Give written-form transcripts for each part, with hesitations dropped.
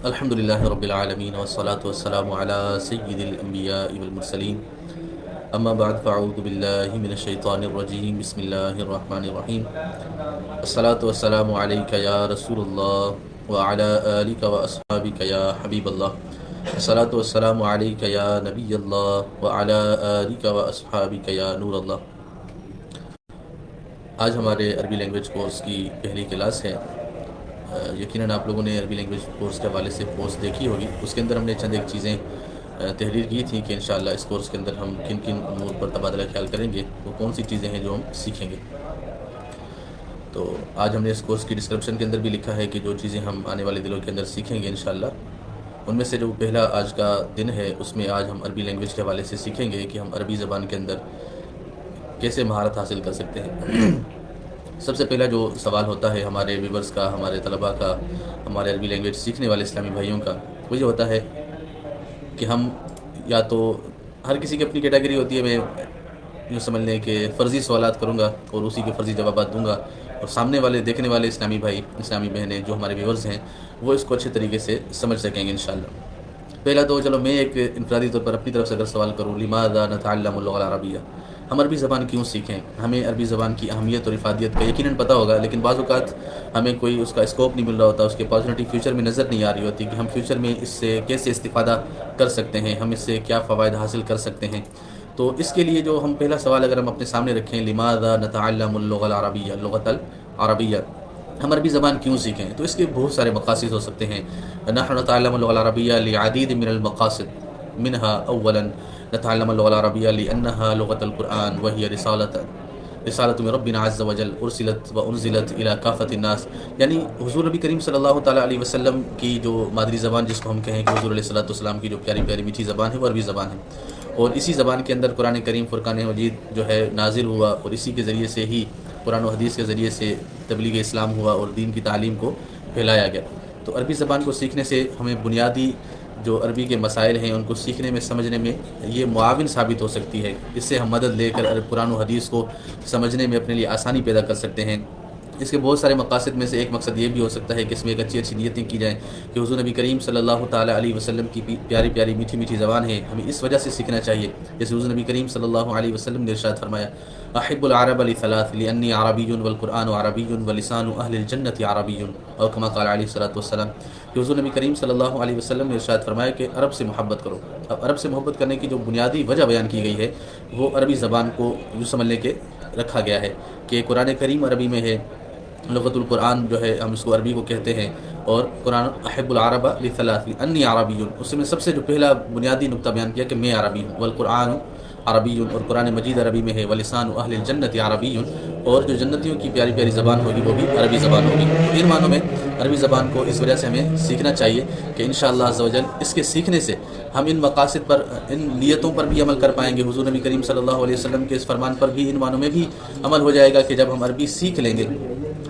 الحمد للہ رب العالمین والصلاة والسلام علی سید الانبیاء والمرسلین اما بعد فاعوذ باللہ من الشیطان الرجیم بسم اللہ الرحمن الرحیم الصلاة والسلام علیک یا رسول اللہ وعلی آلک واصحابک یا حبیب اللہ الصلاة والسلام علیک یا نبی اللہ وعلی آلک واصحابک یا نور اللہ۔ آج ہمارے عربی لینگویج کورس کی پہلی کلاس ہے۔ یقیناً آپ لوگوں نے عربی لینگویج کورس کے حوالے سے پوسٹ دیکھی ہوگی۔ اس کے اندر ہم نے چند ایک چیزیں تحریر کی تھیں کہ انشاءاللہ اس کورس کے اندر ہم کن کن امور پر تبادلہ خیال کریں گے، وہ کون سی چیزیں ہیں جو ہم سیکھیں گے۔ تو آج ہم نے اس کورس کی ڈسکرپشن کے اندر بھی لکھا ہے کہ جو چیزیں ہم آنے والے دنوں کے اندر سیکھیں گے انشاءاللہ، ان میں سے جو پہلا آج کا دن ہے اس میں آج ہم عربی لینگویج کے حوالے سے سیکھیں گے کہ ہم عربی زبان کے اندر کیسے مہارت حاصل کر سکتے ہیں۔ سب سے پہلا جو سوال ہوتا ہے ہمارے ویورز کا، ہمارے طلباء کا، ہمارے عربی لینگویج سیکھنے والے اسلامی بھائیوں کا، وہ یہ ہوتا ہے کہ ہم یا تو ہر کسی کی اپنی کیٹیگری ہوتی ہے، میں یوں سمجھ لیں کہ فرضی سوالات کروں گا اور اسی کے فرضی جوابات دوں گا، اور سامنے والے دیکھنے والے اسلامی بھائی، اسلامی بہنیں جو ہمارے ویورز ہیں وہ اس کو اچھے طریقے سے سمجھ سکیں گے انشاءاللہ۔ پہلا تو چلو میں ایک انفرادی طور پر اپنی طرف سے اگر سوال کروں، لماذا نتعلم اللغة العربیہ، ہم عربی زبان کیوں سیکھیں؟ ہمیں عربی زبان کی اہمیت اور افادیت کا یقیناً پتہ ہوگا، لیکن بعض اوقات ہمیں کوئی اس کا اسکوپ نہیں مل رہا ہوتا، اس کی اپارچونیٹی فیوچر میں نظر نہیں آ رہی ہوتی کہ ہم فیوچر میں اس سے کیسے استفادہ کر سکتے ہیں، ہم اس سے کیا فوائد حاصل کر سکتے ہیں۔ تو اس کے لیے جو ہم پہلا سوال اگر ہم اپنے سامنے رکھیں، لماذا نتعلم اللغة العربیہ، لغۃ العربیہ، ہم عربی زبان کیوں سیکھیں؟ تو اس کے بہت سارے مقاصد ہو سکتے ہیں۔ نحن نتعلم اللغة العربیہ لعدید من المقاصد، منها اولا نتعلم اللغة العربية لأنها لغة القرآن وهي رسالة من ربنا عز وجل أرسلت وأنزلت إلى كافة الناس، یعنی حضور نبی کریم صلی اللہ تعالیٰ علیہ وسلم کی جو مادری زبان جس کو ہم کہیں کہ حضور علیہ السلام کی جو پیاری پیاری میٹھی زبان ہے وہ عربی زبان ہے، اور اسی زبان کے اندر قرآن کریم فرقان مجید جو ہے نازل ہوا، اور اسی کے ذریعے سے ہی قرآن و حدیث کے ذریعے سے تبلیغ اسلام ہوا اور دین کی تعلیم کو پھیلایا گیا۔ تو عربی زبان کو سیکھنے سے ہمیں بنیادی جو عربی کے مسائل ہیں ان کو سیکھنے میں، سمجھنے میں یہ معاون ثابت ہو سکتی ہے۔ اس سے ہم مدد لے کر قرآن و حدیث کو سمجھنے میں اپنے لیے آسانی پیدا کر سکتے ہیں۔ اس کے بہت سارے مقاصد میں سے ایک مقصد یہ بھی ہو سکتا ہے کہ اس میں ایک اچھی نیتیں کی جائیں کہ حضور نبی کریم صلی اللہ تعالیٰ علیہ وسلم کی پیاری پیاری میٹھی میٹھی زبان ہے، ہمیں اس وجہ سے سیکھنا چاہیے۔ جیسے حضور نبی کریم صلی اللہ علیہ وسلم نے ارشاد فرمایا، احب العرب لثلاث لانی عربی والقرآن عربی ولسان اہل الجنت عربی، اور کما قال علیہ الصلوۃ والسلام، کہ حضور نبی کریم صلی اللہ علیہ وسلم نے ارشاد فرمایا کہ عرب سے محبت کرو۔ اب عرب سے محبت کرنے کی جو بنیادی وجہ بیان کی گئی ہے وہ عربی زبان کو یوں سمجھ لیں کہ رکھا گیا ہے کہ قرآن کریم عربی میں ہے، لغت القرآن جو ہے ہم اس کو عربی کو کہتے ہیں، اور قرآن احب العرب لثلاث انی عربی، اس میں سب سے جو پہلا بنیادی نقطہ بیان کیا کہ میں عربی ہوں، والقرآن عربی، اور قرآن مجید عربی میں ہے، ولسان اہل الجنت عربی، اور جو جنتیوں کی پیاری پیاری زبان ہوگی وہ بھی عربی زبان ہوگی۔ تو ان معنوں میں عربی زبان کو اس وجہ سے ہمیں سیکھنا چاہیے کہ انشاءاللہ عز و جل اس کے سیکھنے سے ہم ان مقاصد پر، ان نیتوں پر بھی عمل کر پائیں گے۔ حضور نبی کریم صلی اللہ علیہ وسلم کے اس فرمان پر بھی، ان معنوں میں بھی عمل ہو جائے گا کہ جب ہم عربی سیکھ لیں گے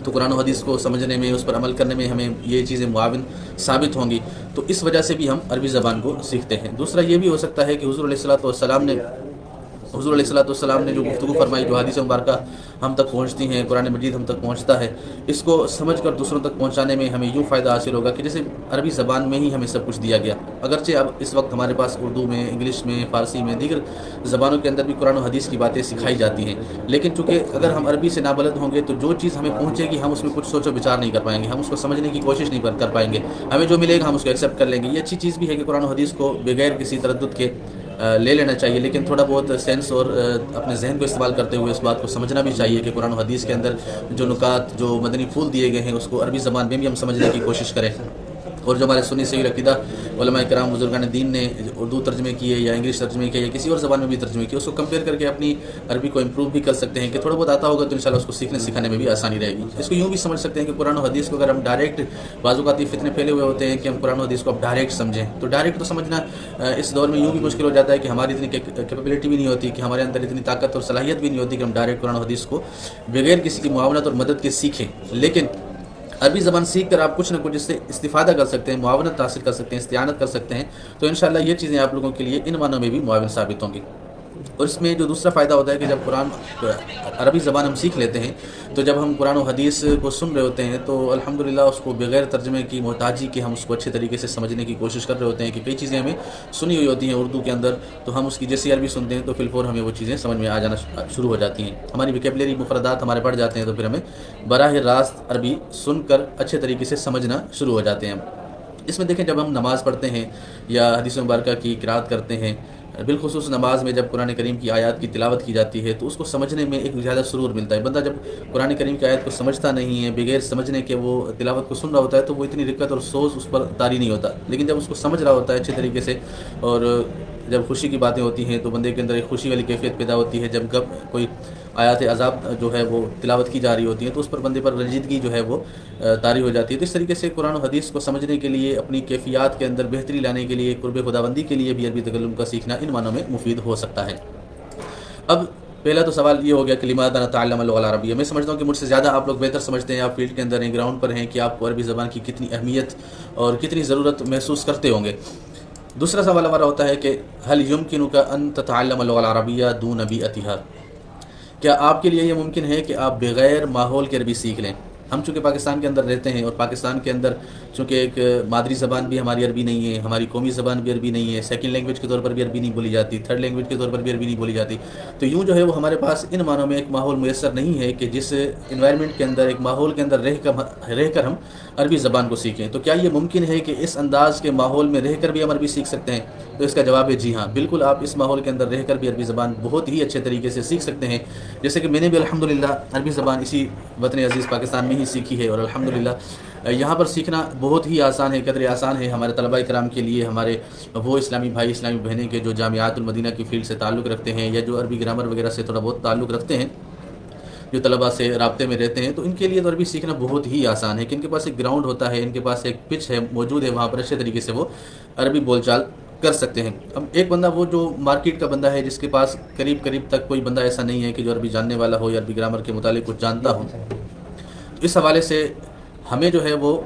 تو قرآن و حدیث کو سمجھنے میں، اس پر عمل کرنے میں ہمیں یہ چیزیں معاون ثابت ہوں گی۔ تو اس وجہ سے بھی ہم عربی زبان کو سیکھتے ہیں۔ دوسرا یہ بھی ہو سکتا ہے کہ حضور علیہ السلام نے جو گفتگو فرمائی، جو حدیث مبارکہ ہم تک پہنچتی ہیں، قرآن مجید ہم تک پہنچتا ہے، اس کو سمجھ کر دوسروں تک پہنچانے میں ہمیں یوں فائدہ حاصل ہوگا کہ جیسے عربی زبان میں ہی ہمیں سب کچھ دیا گیا، اگرچہ اب اس وقت ہمارے پاس اردو میں، انگلش میں، فارسی میں، دیگر زبانوں کے اندر بھی قرآن و حدیث کی باتیں سکھائی جاتی ہیں، لیکن چونکہ اگر ہم عربی سے نابلد ہوں گے تو جو چیز ہمیں پہنچے گی ہم اس میں کچھ سوچ و بچار نہیں کر پائیں گے، ہم اس کو سمجھنے کی کوشش نہیں کر پائیں گے، ہمیں جو ملے گا ہم اس کو ایکسیپٹ کر لیں گے۔ یہ اچھی چیز بھی ہے کہ قرآن و حدیث کو بغیر کسی تردد کے لے لینا چاہیے، لیکن تھوڑا بہت سینس اور اپنے ذہن کو استعمال کرتے ہوئے اس بات کو سمجھنا بھی چاہیے کہ قرآن و حدیث کے اندر جو نکات، جو مدنی پھول دیے گئے ہیں اس کو عربی زبان میں بھی ہم سمجھنے کی کوشش کریں۔ اور جو ہمارے سنی صحیح عقیدہ علماء کرام بزرگان دین نے اردو ترجمے کیے یا انگلش ترجمے کیے یا کسی اور زبان میں بھی ترجمے کیے، اس کو کمپیئر کر کے اپنی عربی کو امپروو بھی کر سکتے ہیں کہ تھوڑا بہت آتا ہوگا تو انشاءاللہ اس کو سیکھنے سکھانے میں بھی آسانی رہے گی۔ اس کو یوں بھی سمجھ سکتے ہیں کہ قرآن و حدیث کو اگر ہم ڈائریکٹ، بعض اوقات یہ فتنے پھیلے ہوئے ہوتے ہیں کہ ہم قرآن و حدیث کو اب ڈائریکٹ سمجھیں، تو ڈائریکٹ تو سمجھنا اس دور میں یوں بھی مشکل ہو جاتا ہے کہ ہماری اتنی کیپیبلٹی بھی نہیں ہوتی، کہ ہمارے اندر اتنی طاقت اور صلاحیت بھی نہیں ہوتی کہ ہم ڈائریکٹ قرآن و حدیث کو بغیر کسی کی معاونت اور مدد کے سیکھیں، لیکن عربی زبان سیکھ کر آپ کچھ نہ کچھ اس سے استفادہ کر سکتے ہیں، معاونت حاصل کر سکتے ہیں، استعانت کر سکتے ہیں، تو انشاءاللہ یہ چیزیں آپ لوگوں کے لیے ان معنوں میں بھی معاون ثابت ہوں گی۔ اور اس میں جو دوسرا فائدہ ہوتا ہے کہ جب قرآن عربی زبان ہم سیکھ لیتے ہیں تو جب ہم قرآن و حدیث کو سن رہے ہوتے ہیں تو الحمدللہ اس کو بغیر ترجمے کی محتاجی کے ہم اس کو اچھے طریقے سے سمجھنے کی کوشش کر رہے ہوتے ہیں کہ کئی چیزیں ہمیں سنی ہوئی ہوتی ہیں اردو کے اندر، تو ہم اس کی جیسی عربی سنتے ہیں تو فی الفور ہمیں وہ چیزیں سمجھ میں آ جانا شروع ہو جاتی ہیں، ہماری ویکیبلری مفردات ہمارے بڑھ جاتے ہیں، تو پھر ہمیں براہ راست عربی سن کر اچھے طریقے سے سمجھنا شروع ہو جاتے ہیں۔ اس میں دیکھیں جب ہم نماز پڑھتے ہیں یا حدیث مبارکہ کی قرأت کرتے ہیں، بالخصوص نماز میں جب قرآن کریم کی آیات کی تلاوت کی جاتی ہے تو اس کو سمجھنے میں ایک زیادہ سرور ملتا ہے۔ بندہ جب قرآن کریم کی آیت کو سمجھتا نہیں ہے، بغیر سمجھنے کے وہ تلاوت کو سن رہا ہوتا ہے تو وہ اتنی رقت اور سوز اس پر طاری نہیں ہوتا، لیکن جب اس کو سمجھ رہا ہوتا ہے اچھے طریقے سے اور جب خوشی کی باتیں ہوتی ہیں تو بندے کے اندر ایک خوشی والی کیفیت پیدا ہوتی ہے، جب کوئی آیات عذاب جو ہے وہ تلاوت کی جا رہی ہوتی ہیں تو اس پر بندے پر رنجیدگی جو ہے وہ طاری ہو جاتی ہے۔ تو اس طریقے سے قرآن و حدیث کو سمجھنے کے لیے، اپنی کیفیات کے اندر بہتری لانے کے لیے، قرب خداوندی کے لیے بھی عربی تکلم کا سیکھنا ان معنوں میں مفید ہو سکتا ہے۔ اب پہلا تو سوال یہ ہو گیا کہ لماذا نتعلم اللغة العربية، میں سمجھتا ہوں کہ مجھ سے زیادہ آپ لوگ بہتر سمجھتے ہیں، آپ فیلڈ کے اندر ہیں، گراؤنڈ پر ہیں، کہ آپ کو عربی زبان کی کتنی اہمیت اور کتنی ضرورت محسوس کرتے ہوں گے۔ دوسرا سوال ہمارا ہوتا ہے کہ هل يمكنك ان تتعلم اللغة العربية دون بيئتها، کیا آپ کے لیے یہ ممکن ہے کہ آپ بغیر ماحول کے عربی سیکھ لیں؟ ہم چونکہ پاکستان کے اندر رہتے ہیں اور پاکستان کے اندر چونکہ ایک مادری زبان بھی ہماری عربی نہیں ہے، ہماری قومی زبان بھی عربی نہیں ہے، سیکنڈ لینگویج کے طور پر بھی عربی نہیں بولی جاتی، تھرڈ لینگویج کے طور پر بھی عربی نہیں بولی جاتی، تو یوں جو ہے وہ ہمارے پاس ان معنوں میں ایک ماحول میسر نہیں ہے کہ جس انوائرمنٹ کے اندر، ایک ماحول کے اندر رہ کر ہم عربی زبان کو سیکھیں۔ تو کیا یہ ممکن ہے کہ اس انداز کے ماحول میں رہ کر بھی ہم عربی سیکھ سکتے ہیں؟ تو اس کا جواب ہے جی ہاں، بالکل آپ اس ماحول کے اندر رہ کر بھی عربی زبان بہت ہی اچھے طریقے سے سیکھ سکتے ہیں۔ جیسے کہ میں نے بھی الحمدللہ عربی زبان اسی وطن عزیز پاکستان میں ہی سیکھی ہے، اور الحمدللہ یہاں پر سیکھنا بہت ہی آسان ہے، قدر آسان ہے ہمارے طلباء کرام کے لیے، ہمارے وہ اسلامی بھائی اسلامی بہنیں کے جو جامعات المدینہ کی فیلڈ سے تعلق رکھتے ہیں یا جو عربی گرامر وغیرہ سے تھوڑا بہت تعلق رکھتے ہیں، جو طلباء سے رابطے میں رہتے ہیں، تو ان کے لیے تو عربی سیکھنا بہت ہی آسان ہے کہ ان کے پاس ایک گراؤنڈ ہوتا ہے، ان کے پاس ایک پچ ہے موجود ہے، وہاں پر اچھے طریقے سے وہ عربی بول چال کر سکتے ہیں۔ اب ایک بندہ وہ جو مارکیٹ کا بندہ ہے، جس کے پاس قریب تک کوئی بندہ ایسا نہیں ہے کہ جو عربی جاننے والا ہو یا عربی گرامر کے متعلق کچھ جانتا ہو، اس حوالے سے ہمیں جو ہے وہ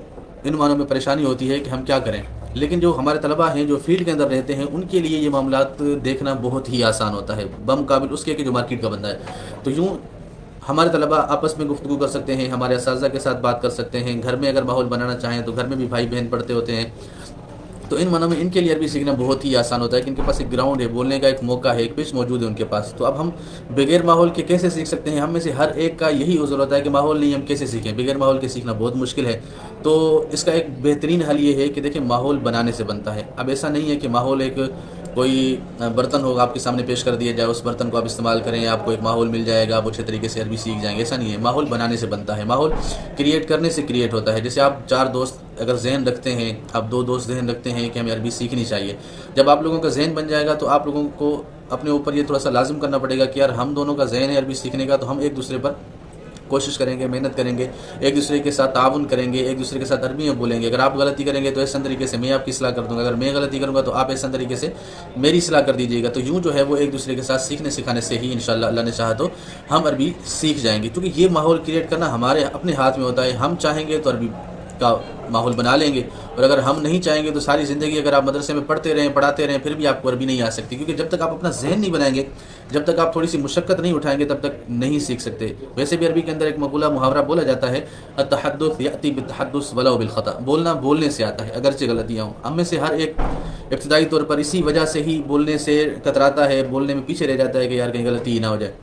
ان معنوں میں پریشانی ہوتی ہے کہ ہم کیا کریں۔ لیکن جو ہمارے طلباء ہیں جو فیلڈ کے اندر رہتے ہیں، ان کے لیے یہ معاملات دیکھنا بہت ہی آسان ہوتا ہے بمقابل اس کے کہ جو مارکیٹ کا بندہ ہے۔ تو یوں ہمارے طلباء آپس میں گفتگو کر سکتے ہیں، ہمارے اساتذہ کے ساتھ بات کر سکتے ہیں، گھر میں اگر ماحول بنانا چاہیں تو گھر میں بھی بھائی بہن پڑھتے ہوتے ہیں، تو ان معنوں میں ان کے لیے عربی سیکھنا بہت ہی آسان ہوتا ہے کہ ان کے پاس ایک گراؤنڈ ہے، بولنے کا ایک موقع ہے، ایک پچ موجود ہے ان کے پاس۔ تو اب ہم بغیر ماحول کے کیسے سیکھ سکتے ہیں؟ ہم میں سے ہر ایک کا یہی عذر ہوتا ہے کہ ماحول نہیں، ہم کیسے سیکھیں؟ بغیر ماحول کے سیکھنا بہت مشکل ہے۔ تو اس کا ایک بہترین حل یہ ہے کہ دیکھیں ماحول بنانے سے بنتا ہے۔ اب ایسا نہیں ہے کہ ماحول ایک کوئی برتن ہوگا آپ کے سامنے پیش کر دیا جائے، اس برتن کو آپ استعمال کریں، آپ کو ایک ماحول مل جائے گا، آپ اچھے طریقے سے عربی سیکھ جائیں گے، ایسا نہیں ہے۔ ماحول بنانے سے بنتا ہے، ماحول کریٹ کرنے سے کریٹ ہوتا ہے۔ جیسے آپ 4 دوست اگر ذہن رکھتے ہیں، آپ 2 دوست ذہن رکھتے ہیں کہ ہمیں عربی سیکھنی چاہیے، جب آپ لوگوں کا ذہن بن جائے گا تو آپ لوگوں کو اپنے اوپر یہ تھوڑا سا لازم کرنا پڑے گا کہ یار ہم دونوں کا ذہن ہے عربی سیکھنے کا، تو ہم ایک دوسرے پر کوشش کریں گے، محنت کریں گے، ایک دوسرے کے ساتھ تعاون کریں گے، ایک دوسرے کے ساتھ عربی میں بولیں گے۔ اگر آپ غلطی کریں گے تو ایسا طریقے سے میں آپ کی اصلاح کر دوں گا، اگر میں غلطی کروں گا تو آپ ایسا طریقے سے میری اصلاح کر دیجیے گا۔ تو یوں جو ہے وہ ایک دوسرے کے ساتھ سیکھنے سکھانے سے ہی انشاءاللہ اللہ نے چاہا تو ہم عربی سیکھ جائیں گے، کیونکہ یہ ماحول کریٹ کرنا ہمارے اپنے ہاتھ میں ہوتا ہے۔ ہم چاہیں گے تو عربی کا ماحول بنا لیں گے، اور اگر ہم نہیں چاہیں گے تو ساری زندگی اگر آپ مدرسے میں پڑھتے رہیں پڑھاتے رہیں پھر بھی آپ کو عربی نہیں آ سکتی، کیونکہ جب تک آپ اپنا ذہن نہیں بنائیں گے، جب تک آپ تھوڑی سی مشقت نہیں اٹھائیں گے، تب تک نہیں سیکھ سکتے۔ ویسے بھی عربی کے اندر ایک مقولہ محاورہ بولا جاتا ہے، التحدث یأتی بالتحدث ولو بالخطأ، بولنا بولنے سے آتا ہے اگرچہ غلطیاں ہوں۔ ہم میں سے ہر ایک ابتدائی طور پر اسی وجہ سے ہی بولنے سے کتراتا ہے، بولنے میں پیچھے رہ جاتا ہے کہ یار کہیں غلطی ہی نہ ہو جائے۔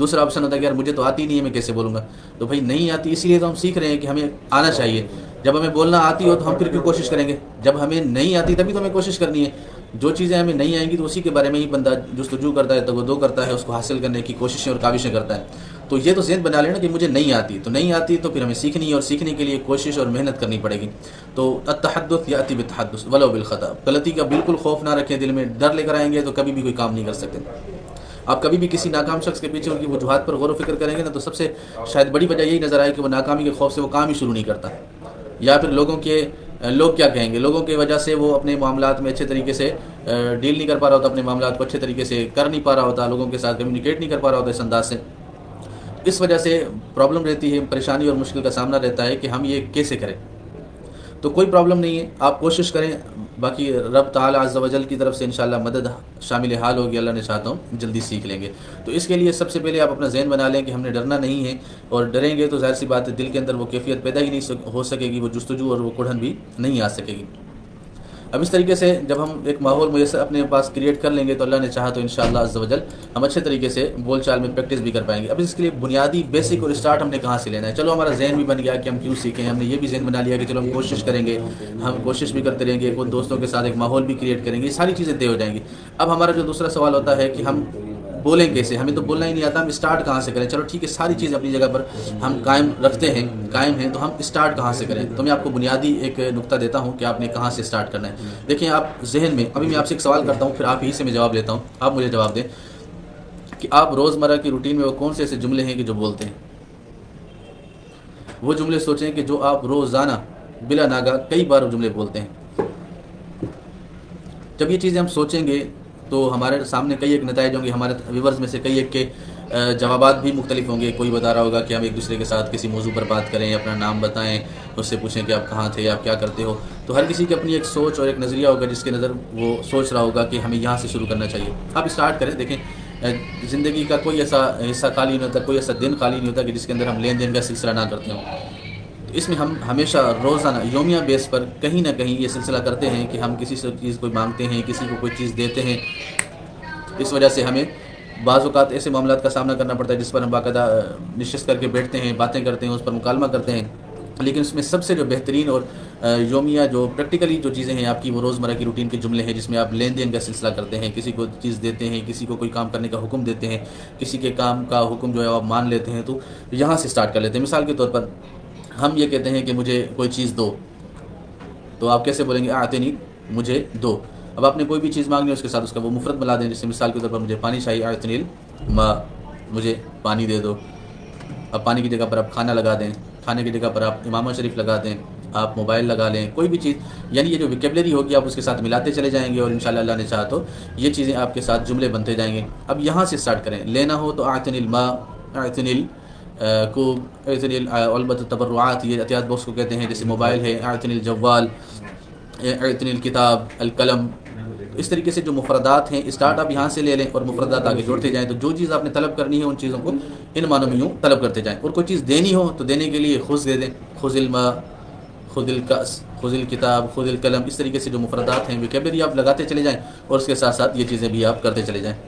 دوسرا آپشن ہوتا ہے کہ یار مجھے تو آتی نہیں ہے، میں کیسے بولوں گا؟ تو بھائی نہیں آتی، اسی لیے تو ہم سیکھ رہے ہیں کہ ہمیں آنا چاہیے۔ جب ہمیں بولنا آتی ہو تو ہم پھر کیوں کوشش کریں گے؟ جب ہمیں نہیں آتی تبھی تو ہمیں کوشش کرنی ہے۔ جو چیزیں ہمیں نہیں آئیں گی تو اسی کے بارے میں ہی بندہ جستجو کرتا ہے، تگودو کرتا ہے، اس کو حاصل کرنے کی کوششیں اور کاوشیں کرتا ہے۔ تو یہ تو ذہن بنا لینا کہ مجھے نہیں آتی، تو نہیں آتی تو پھر ہمیں سیکھنی ہے، اور سیکھنے کے لیے کوشش اور محنت کرنی پڑے گی۔ تو التحدث یأتی بالتحدث ولو بالخطأ، غلطی کا بالکل خوف نہ رکھیں دل میں، ڈر لے کر آئیں گے تو کبھی بھی کوئی کام نہیں کر سکتے۔ آپ کبھی بھی کسی ناکام شخص کے پیچھے ان کی وجوہات پر غور و فکر کریں گے نا، تو سب سے شاید بڑی وجہ یہی نظر آئے کہ وہ ناکامی کے خوف سے وہ کام ہی شروع نہیں کرتا، یا پھر لوگ کیا کہیں گے، لوگوں کی وجہ سے وہ اپنے معاملات میں اچھے طریقے سے ڈیل نہیں کر پا رہا ہوتا، اپنے معاملات کو اچھے طریقے سے کر نہیں پا رہا ہوتا، لوگوں کے ساتھ کمیونیکیٹ نہیں کر پا رہا ہوتا اس انداز سے۔ اس وجہ سے پرابلم رہتی ہے، پریشانی اور مشکل کا سامنا رہتا ہے کہ ہم یہ کیسے کریں۔ تو کوئی پرابلم نہیں ہے، آپ کوشش کریں، باقی رب تعالی عز و جل کی طرف سے انشاءاللہ مدد شامل حال ہوگی، اللہ نے چاہتا ہوں جلدی سیکھ لیں گے۔ تو اس کے لیے سب سے پہلے آپ اپنا ذہن بنا لیں کہ ہم نے ڈرنا نہیں ہے، اور ڈریں گے تو ظاہر سی بات ہے دل کے اندر وہ کیفیت پیدا ہی نہیں ہو سکے گی، وہ جستجو اور وہ کڑھن بھی نہیں آ سکے گی۔ اب اس طریقے سے جب ہم ایک ماحول میسر اپنے پاس کریٹ کر لیں گے تو اللہ نے چاہا تو انشاءاللہ عز و جل ہم اچھے طریقے سے بول چال میں پریکٹس بھی کر پائیں گے۔ اب اس کے لیے بنیادی بیسک اور اسٹارٹ ہم نے کہاں سے لینا ہے؟ چلو ہمارا ذہن بھی بن گیا کہ ہم کیوں سیکھیں، ہم نے یہ بھی ذہن بنا لیا کہ چلو ہم کوشش کریں گے، ہم کوشش بھی کرتے رہیں گے، خود دوستوں کے ساتھ ایک ماحول بھی کریٹ کریں گے، یہ ساری چیزیں طے ہو جائیں گی۔ اب ہمارا جو دوسرا سوال ہوتا ہے کہ ہم بولیں کیسے؟ ہمیں تو بولنا ہی نہیں آتا، ہم اسٹارٹ کہاں سے کریں؟ چلو ٹھیک ہے، ساری چیز اپنی جگہ پر ہم قائم ہیں، تو ہم اسٹارٹ کہاں سے کریں؟ تو میں آپ کو بنیادی ایک نقطہ دیتا ہوں کہ آپ نے کہاں سے اسٹارٹ کرنا ہے۔ دیکھیں، آپ ذہن میں، ابھی میں آپ سے ایک سوال کرتا ہوں، پھر آپ ہی سے میں جواب لیتا ہوں، آپ مجھے جواب دیں کہ آپ روزمرہ کی روٹین میں وہ کون سے ایسے جملے ہیں کہ جو بولتے ہیں؟ وہ جملے سوچیں کہ جو آپ روزانہ بلا ناگہ کئی بار وہ جملے بولتے ہیں۔ جب یہ چیزیں ہم سوچیں گے تو ہمارے سامنے کئی ایک نتائج ہوں گے، ہمارے ویورز میں سے کئی ایک کے جوابات بھی مختلف ہوں گے۔ کوئی بتا رہا ہوگا کہ ہم ایک دوسرے کے ساتھ کسی موضوع پر بات کریں، اپنا نام بتائیں، اس سے پوچھیں کہ آپ کہاں تھے، آپ کیا کرتے ہو۔ تو ہر کسی کی اپنی ایک سوچ اور ایک نظریہ ہوگا جس کے نظر وہ سوچ رہا ہوگا کہ ہمیں یہاں سے شروع کرنا چاہیے۔ آپ اسٹارٹ کریں۔ دیکھیں، زندگی کا کوئی ایسا حصہ خالی نہیں ہوتا، کوئی ایسا دن خالی نہیں ہوتا کہ جس کے اندر ہم لین دین کا سلسلہ نہ کرتے ہوں۔ اس میں ہم ہمیشہ روزانہ یومیہ بیس پر کہیں نہ کہیں یہ سلسلہ کرتے ہیں کہ ہم کسی سے چیز کوئی مانگتے ہیں، کسی کو کوئی چیز دیتے ہیں۔ اس وجہ سے ہمیں بعض اوقات ایسے معاملات کا سامنا کرنا پڑتا ہے جس پر ہم باقاعدہ نشست کر کے بیٹھتے ہیں، باتیں کرتے ہیں، اس پر مکالمہ کرتے ہیں، لیکن اس میں سب سے جو بہترین اور یومیہ جو پریکٹیکلی جو چیزیں ہیں آپ کی، وہ روزمرہ کی روٹین کے جملے ہیں جس میں آپ لین دین کا سلسلہ کرتے ہیں، کسی کو چیز دیتے ہیں، کسی کو کوئی کام کرنے کا حکم دیتے ہیں، کسی کے کام کا حکم جو ہے آپ مان لیتے ہیں۔ تو یہاں سے سٹارٹ کر لیتے ہیں۔ مثال کے طور پر ہم یہ کہتے ہیں کہ مجھے کوئی چیز دو، تو آپ کیسے بولیں گے؟ آتنی، مجھے دو۔ اب آپ نے کوئی بھی چیز مانگنی ہے، اس کے ساتھ اس کا وہ مفرد ملا دیں، جیسے مثال کے طور پر مجھے پانی چاہیے، آتنی الماء، مجھے پانی دے دو۔ اب پانی کی جگہ پر آپ کھانا لگا دیں، کھانے کی جگہ پر آپ امامہ شریف لگا دیں، آپ موبائل لگا لیں، کوئی بھی چیز، یعنی یہ جو ویکیبلری ہوگی آپ اس کے ساتھ ملاتے چلے جائیں گے، اور انشاءاللہ اللہ نے چاہا تو یہ چیزیں آپ کے ساتھ جملے بنتے جائیں گے۔ اب یہاں سے سٹارٹ کریں۔ لینا ہو تو آتنی الماء، آتنی کو علبۃ التبرعات، یہ احتیاط باکس کو کہتے ہیں، جیسے موبائل ہے، اعطنی الجوال، اعطنی الکتاب، القلم۔ اس طریقے سے جو مفردات ہیں، اسٹارٹ آپ یہاں سے لے لیں اور مفردات آگے جوڑتے جائیں۔ تو جو چیز آپ نے طلب کرنی ہے ان چیزوں کو ان معنوں میں یوں طلب کرتے جائیں، اور کوئی چیز دینی ہو تو دینے کے لیے خذ دے دیں، خذ الماء، خذ الکأس، خذ الکتاب، خذ القلم۔ اس طریقے سے جو مفردات ہیں، ویکیبلری آپ لگاتے چلے جائیں، اور اس کے ساتھ ساتھ یہ چیزیں بھی آپ کرتے چلے جائیں۔